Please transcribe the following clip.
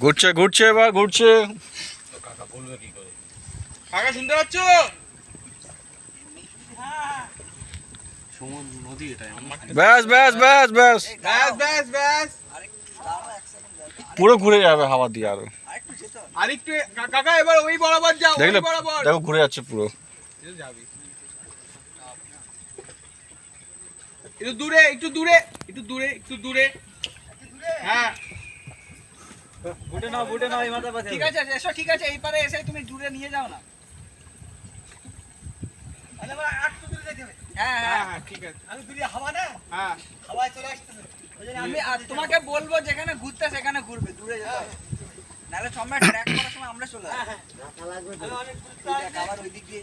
ঘুরছে ঘুরছে এবার ঘুরছে। কাকা বলবে কি করে? কাকা শুনতে পাচ্ছ? সমুদ্র নদী এটা। ব্যাস ব্যাস ব্যাস ব্যাস ব্যাস ব্যাস ব্যাস। পুরো ঘুরে যাবে হাওয়া দিয়ে আরো। আরেকটু কাকা এবার ওই বরাবর যাও, ওই দেখলে বরাবর দেখো ঘুরে যাচ্ছে পুরো। যাবি। একটু দূরে একটু দূরে একটু দূরে একটু দূরে। হ্যাঁ বুটে নাও এই মাথা পাশে। ঠিক আছে এসো, ঠিক আছে এই পারে এসে তুমি দূরে নিয়ে যাও না। তাহলে আমরা একটু দূরে যেতে হবে। হ্যাঁ হ্যাঁ হ্যাঁ হ্যাঁ ঠিক আছে। আমি দূরে হাওয়া না, হ্যাঁ হাওয়ায় চলে আসতেছে। আমি আর তোমাকে বলবো যেখানে ঘুরতে সেখানে ঘুরবে, দূরে যেতে হবে। নাহলে তোমরা ট্র্যাক করার সময় আমরা চলে আসবো। আবার ওই দিক দিয়ে